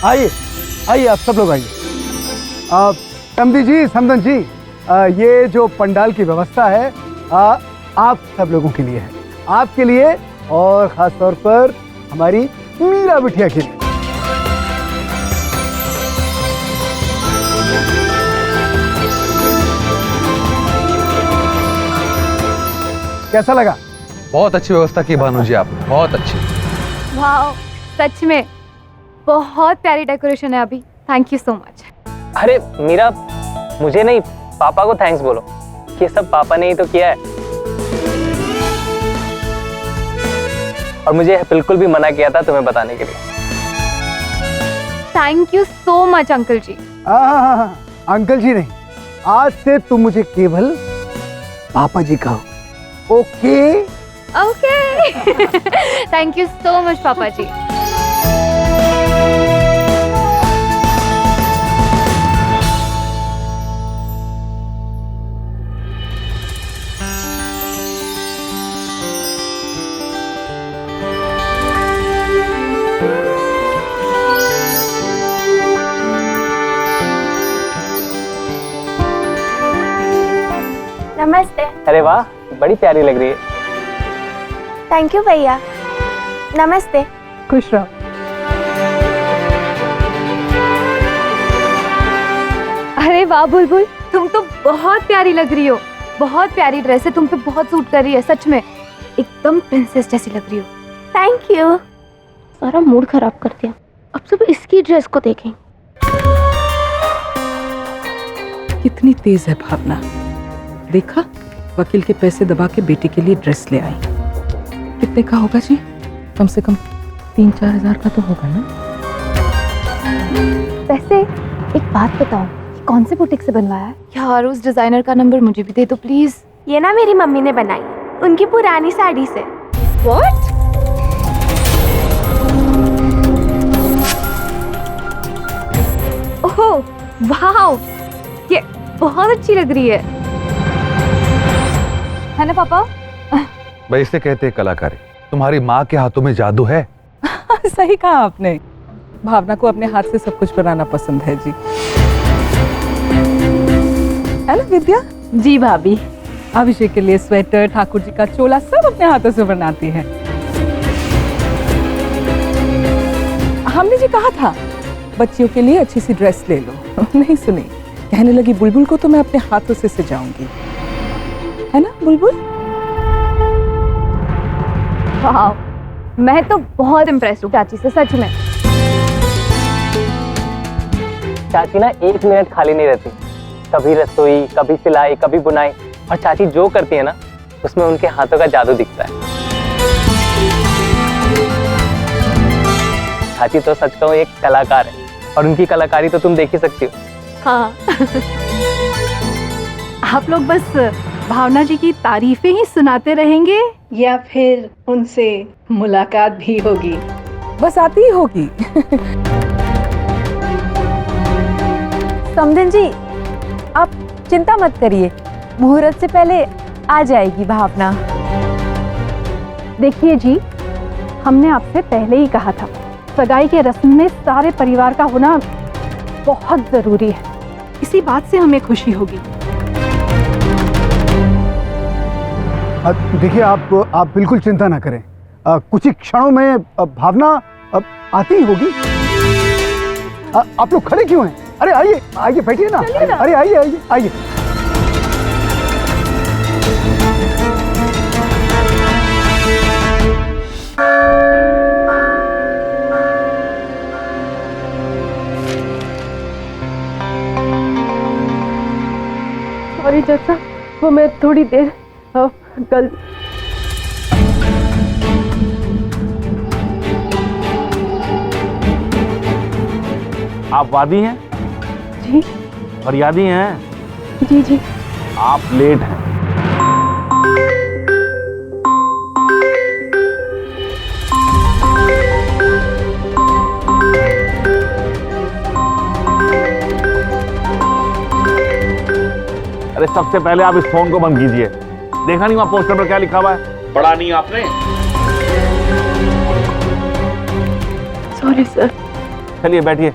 आइए आइए, आप सब लोग आइए। समधी जी, समदन जी, ये जो पंडाल की व्यवस्था है आप सब लोगों के लिए है, आपके लिए और खास तौर पर हमारी मीरा बिटिया के लिए। कैसा लगा? बहुत अच्छी व्यवस्था की भानु जी आपने, बहुत अच्छी। वाह, सच में बहुत प्यारी डेकोरेशन है अभी। Thank you so much. अरे मीरा, मुझे नहीं, पापा को थैंक्स बोलो। ये सब पापा ने ही तो किया है, और मुझे बिल्कुल भी मना किया था तुम्हें बताने के लिए। Thank you so much uncle ji. हाँ, अंकल जी नहीं, आज से तुम मुझे केवल पापा जी कहो। Okay okay. Thank you so much पापा जी। नमस्ते। अरे वाह, बड़ी प्यारी लग रही है। थैंक यू भैया। नमस्ते। खुश रहो। अरे वाह बुलबुल, तुम तो बहुत प्यारी लग रही हो। बहुत प्यारी ड्रेस है, तुम पे बहुत सूट कर रही है। सच में एकदम प्रिंसेस जैसी लग रही हो। Thank you. सारा मूड खराब कर दिया। अब सब इसकी ड्रेस को देखें। कितनी तेज है भावना। देखा, वकील के पैसे दबा के बेटी के लिए ड्रेस ले आई। कितने का होगा जी? कम से कम 3-4 हजार का तो होगा ना? वैसे एक बात बताओ, कौन से बुटीक से बनवाया है यार? उस डिजाइनर का नंबर मुझे भी दे दो प्लीज। ये ना मेरी मम्मी ने बनाई, उनकी पुरानी साड़ी से। व्हाट? ओह वाओ, ये बहुत अच्छी लग रही है ना पापा? भाई इसे कहते हैं कलाकारी। तुम्हारी माँ के हाथों में जादू है। सही कहा आपने। भावना को अपने हाथ से सब कुछ बनाना पसंद है जी, है ना विद्या? जी भाभी। अभिषेक के लिए स्वेटर, ठाकुर जी का चोला सब अपने हाथों से बनाती है। हमने जी कहा था बच्चियों के लिए अच्छी सी ड्रेस ले लो, नहीं सुनी। कहने लगी बुलबुल को तो मैं अपने हाथों से सजाऊंगी, है ना बुलबुल? वाह, मैं तो बहुत इम्प्रेस हूँ चाची से, सच में। चाची ना 1 मिनट खाली नहीं रहती। कभी रसोई, कभी सिलाई, कभी बुनाई, और चाची जो करती है ना उसमें उनके हाथों का जादू दिखता है। चाची तो सच कहूं एक कलाकार है, और उनकी कलाकारी तो तुम देख ही सकती हो। हाँ। आप लोग बस भावना जी की तारीफें ही सुनाते रहेंगे या फिर उनसे मुलाकात भी होगी? बस आती ही होगी। समदन जी, आप चिंता मत करिए, मुहूर्त से पहले आ जाएगी भावना। देखिए जी, हमने आपसे पहले ही कहा था, सगाई के रस्म में सारे परिवार का होना बहुत जरूरी है। इसी बात से हमें खुशी होगी। देखिए, आप बिल्कुल चिंता ना करें। कुछ ही क्षणों में भावना आती ही होगी। आप लोग खड़े क्यों हैं? अरे आइए आइए, बैठिए ना। अरे आइए आइए आइए। सॉरी चाचा, वो मैं थोड़ी देर गल आप वादी हैं? जी। फरियादी हैं? जी जी। आप लेट हैं। अरे सबसे पहले आप इस फोन को बंद कीजिए। देखा नहीं वहां पोस्टर पर क्या लिखा हुआ है? पढ़ा नहीं आपने? Sorry sir. चलिए बैठिए।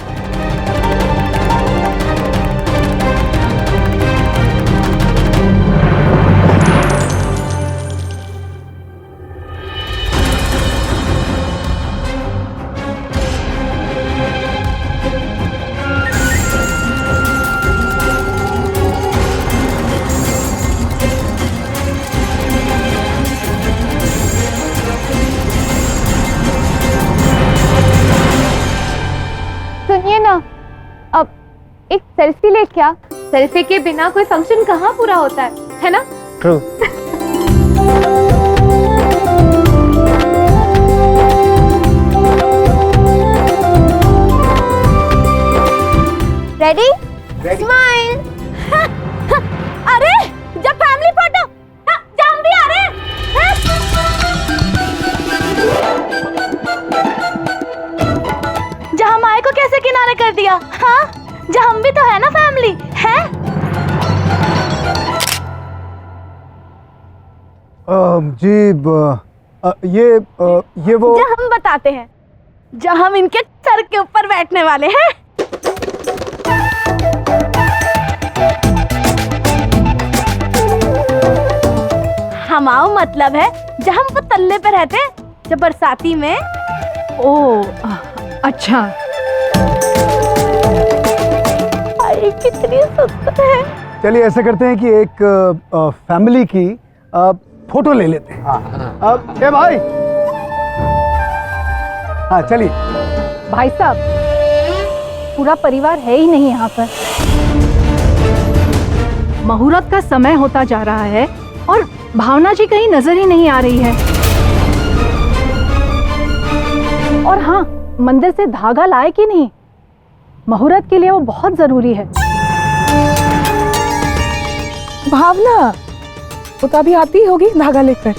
सुनिए ना, अब एक सेल्फी ले क्या? सेल्फी के बिना कोई फंक्शन कहाँ पूरा होता है ना? ट्रू। रेडी? स्माइल। अरे जब फैमिली फोटो, जब हम भी आ रहे हैं। जहाँ माए को कैसे किनारे कर दिया? हाँ, जहाँ हम भी तो है ना फैमिली, है? जी ये वो जहाँ हम बताते हैं, जहाँ हम इनके सर के ऊपर बैठने वाले हैं। हमाओ मतलब है जहाँ हम वो तल्ले पे रहते हैं, जब बरसाती में। ओ अच्छा। अरे कितनी सुंदर है। चलिए ऐसा करते हैं कि एक फैमिली की फोटो ले लेते हैं। ए भाई, हाँ चलिए। भाई साहब, पूरा परिवार है ही नहीं यहाँ पर। मुहूर्त का समय होता जा रहा है और भावना जी कहीं नजर ही नहीं आ रही है। और हाँ, मंदिर से धागा लाए कि नहीं? मुहूर्त के लिए वो बहुत जरूरी है। भावना वो तो अभी आती होगी धागा लेकर।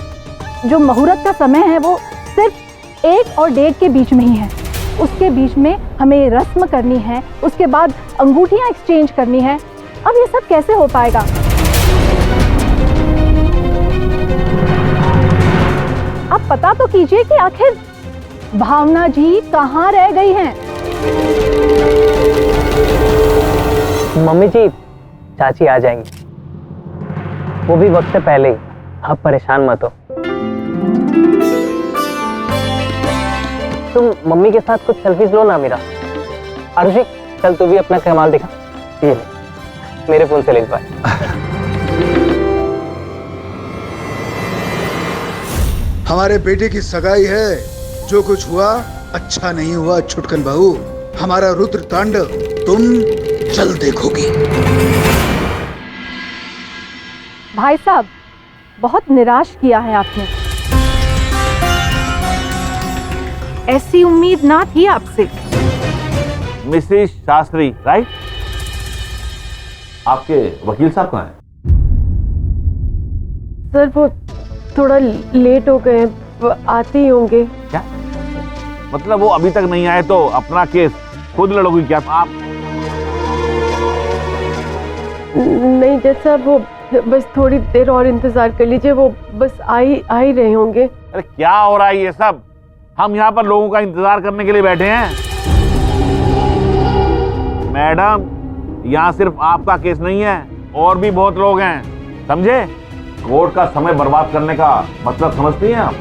जो मुहूर्त का समय है वो सिर्फ 1 और 1:30 के बीच में ही है। उसके बीच में हमें रस्म करनी है, उसके बाद अंगूठियां एक्सचेंज करनी है। अब ये सब कैसे हो पाएगा? आप पता तो कीजिए कि आखिर भावना जी कहाँ रह गई हैं? मम्मी जी, चाची आ जाएंगी, वो भी वक्त से पहले ही। आप परेशान मत हो। तुम मम्मी के साथ कुछ सेल्फीज लो ना मेरा। आरुषि, चल तू भी अपना कमाल दिखा। ये ले, मेरे फोन से ले इस बार। हमारे बेटे की सगाई है, जो कुछ हुआ अच्छा नहीं हुआ छुटकन बहू। हमारा रुद्र तांडव तुम जल्द देखोगी। भाई साहब, बहुत निराश किया है आपने। ऐसी उम्मीद ना थी आपसे। Mrs Shastri, right? आपके वकील साहब कहाँ हैं? सर वो थोड़ा लेट हो गए, आते ही होंगे। क्या मतलब, वो अभी तक नहीं आए तो अपना केस खुद लड़ोगी क्या आप? नहीं जज साहब, वो बस थोड़ी देर और इंतजार कर लीजिए, वो बस आ ही रहे होंगे। अरे क्या हो रहा है ये सब? हम यहाँ पर लोगों का इंतजार करने के लिए बैठे हैं। मैडम, यहाँ सिर्फ आपका केस नहीं है, और भी बहुत लोग हैं, समझे? कोर्ट का समय बर्बाद करने का मतलब समझती हैं आप?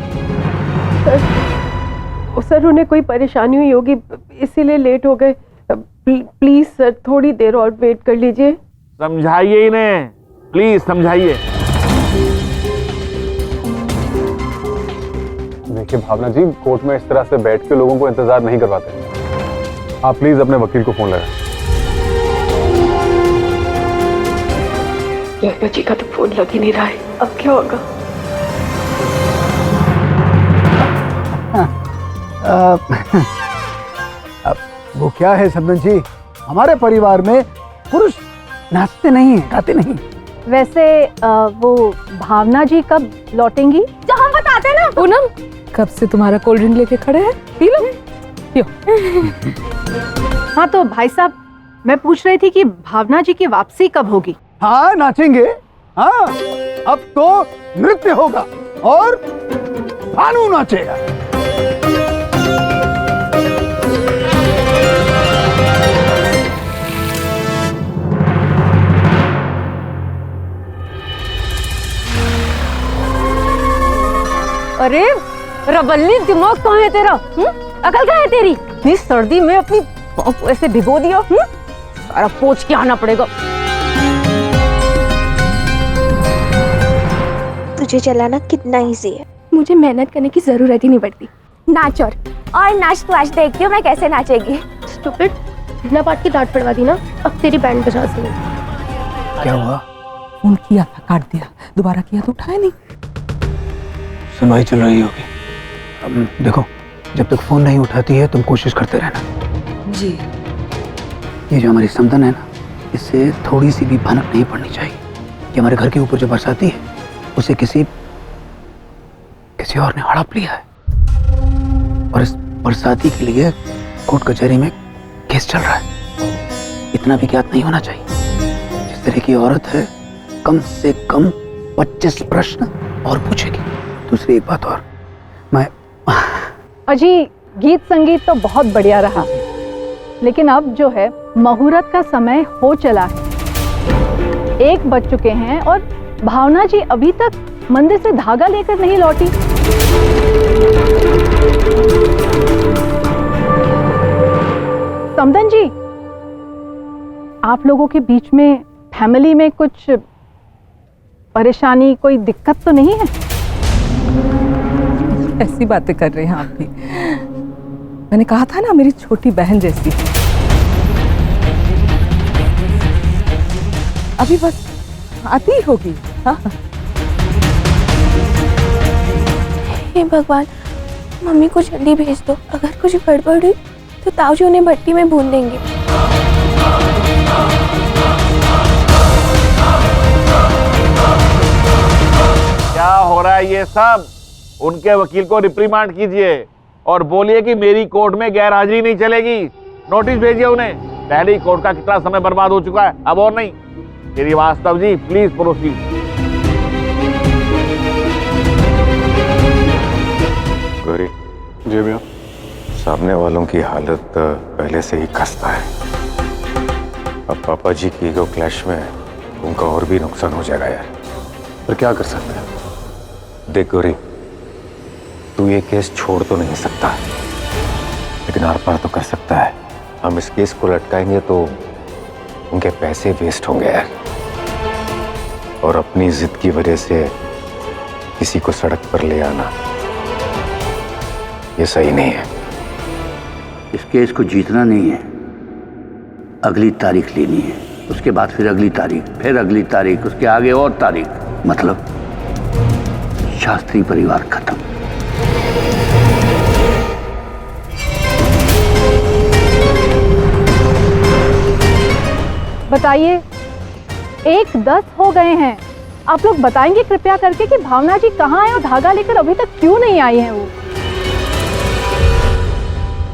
सर उन्हें कोई परेशानी हुई होगी, इसीलिए लेट हो गए। प्लीज सर थोड़ी देर और वेट कर लीजिए। समझाइए इन्हें, प्लीज समझाइए। देखिए भावना जी, कोर्ट में इस तरह से बैठ के लोगों को इंतजार नहीं करवाते। आप प्लीज अपने वकील को फोन लगाएं। लड़का जी का तो फोन लग ही नहीं रहा है, अब क्या होगा? अब वो क्या है समदन जी, हमारे परिवार में पुरुष नाचते नहीं हैं, गाते नहीं। वैसे वो भावना जी कब लौटेंगी? जहाँ बताते ना। पूनम, कब से तुम्हारा कोल्ड ड्रिंक लेके खड़े हैं? पी लो, पियो। हाँ तो भाई साहब, मैं पूछ रही थी कि भावना जी की वापसी कब होगी? हाँ नाचेंगे। हाँ, अब तो नृत्य होगा और भानु नाचेगा। अरे रबल्ली, दिमाग कहाँ है तेरा? अकल कहाँ है तेरी? इतनी सर्दी में अपनी पाँव को ऐसे भिगो दिया। सारा पोंछ के आना पड़ेगा। तुझे चलाना कितना इजी है। मुझे मेहनत करने की जरूरत ही नहीं पड़ती। नाच और नाच तो आज देखती हूँ मैं कैसे नाचेगी। स्टूपिड, बिना पाठ की डांट पड़वा दी ना, अब तेरी बैंड बजा सी। क्या हुआ? फोन किया था, काट दिया, दोबारा किया तो उठाया नहीं। सुनवाई चल रही होगी। अब देखो, जब तक फोन नहीं उठाती है तुम कोशिश करते रहना। जी। ये जो हमारी समदन है ना, इससे थोड़ी सी भी भनक नहीं पड़नी चाहिए कि हमारे घर के ऊपर जो बरसाती है उसे किसी और ने हड़प लिया है, और इस बरसाती के लिए कोर्ट कचहरी में केस चल रहा है। इतना भी ज्ञात नहीं होना चाहिए। जिस तरह की औरत है, कम से कम 25 प्रश्न और पूछेगी। दूसरी एक बात और, मैं अजी गीत संगीत तो बहुत बढ़िया रहा, लेकिन अब जो है मुहूर्त का समय हो चला है। 1 बज चुके हैं और भावना जी अभी तक मंदिर से धागा लेकर नहीं लौटी। समदन जी, आप लोगों के बीच में फैमिली में कुछ परेशानी, कोई दिक्कत तो नहीं है? ऐसी बातें कर रहे हैं आप भी। मैंने कहा था ना, मेरी छोटी बहन जैसी। अभी बस आती ही होगी। हाँ। हे भगवान, मम्मी को जल्दी भेज दो। अगर कुछ गड़बड़ हुई तो ताऊजी उन्हें भट्टी में भून देंगे। क्या हो रहा है ये सब? उनके वकील को रिप्रीमांड कीजिए और बोलिए कि मेरी कोर्ट में गैर हाजिरी नहीं चलेगी। नोटिस भेजिए उन्हें। पहले ही कोर्ट का कितना समय बर्बाद हो चुका है, अब और नहीं। Srivastava ji, please proceed. गौरी जी भैया। सामने वालों की हालत पहले से ही खस्ता है। अब पापा जी की ईगो क्लैश में उनका और भी नुकसान हो जाएगा यार। पर क्या कर सकते हैं? देख गौरी, तू ये केस छोड़ तो नहीं सकता, लेकिन आर पार तो कर सकता है। हम इस केस को लटकाएंगे तो उनके पैसे वेस्ट होंगे यार, और अपनी जिद की वजह से किसी को सड़क पर ले आना ये सही नहीं है। इस केस को जीतना नहीं है, अगली तारीख लेनी है, उसके बाद फिर अगली तारीख, फिर अगली तारीख, उसके आगे और तारीख, मतलब शास्त्री परिवार खत्म। बताइए, 1:10 हो गए हैं। आप लोग बताएंगे कृपया करके कि भावना जी कहाँ हैं और धागा लेकर अभी तक क्यों नहीं आई हैं वो?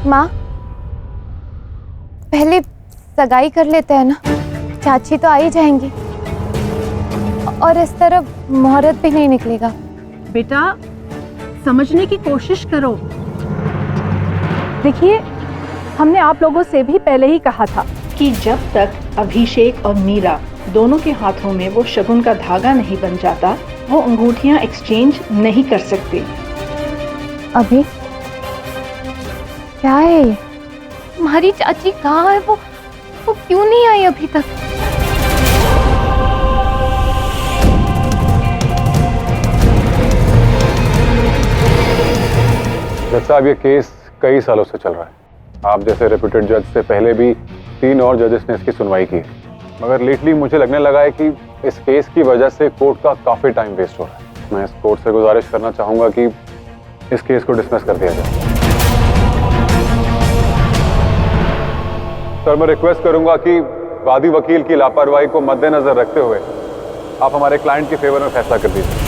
माँ, पहले सगाई कर लेते हैं ना, चाची तो आ ही जाएंगी और इस तरफ मुहूर्त भी नहीं निकलेगा। बेटा, समझने की कोशिश करो। देखिए, हमने आप लोगों से भी पहले ही कहा था कि जब तक अभिषेक और मीरा दोनों के हाथों में वो शगुन का धागा नहीं बन जाता, वो अंगूठियां एक्सचेंज नहीं कर सकते। अभी क्या है ये? हमारी चाची कहाँ है? वो क्यों नहीं आई अभी तक? जज साहब, ये केस कई सालों से चल रहा है। आप जैसे रेप्यूटेड जज से पहले भी 3 और जजेस ने इसकी सुनवाई की है, मगर लेटली मुझे लगने लगा है कि इस केस की वजह से कोर्ट का काफी टाइम वेस्ट हो रहा है। मैं इस कोर्ट से गुजारिश करना चाहूंगा कि इस केस को डिसमिस कर दिया जाए। सर, मैं रिक्वेस्ट करूंगा कि वादी वकील की लापरवाही को मद्देनजर रखते हुए आप हमारे क्लाइंट के फेवर में फैसला कर दीजिए।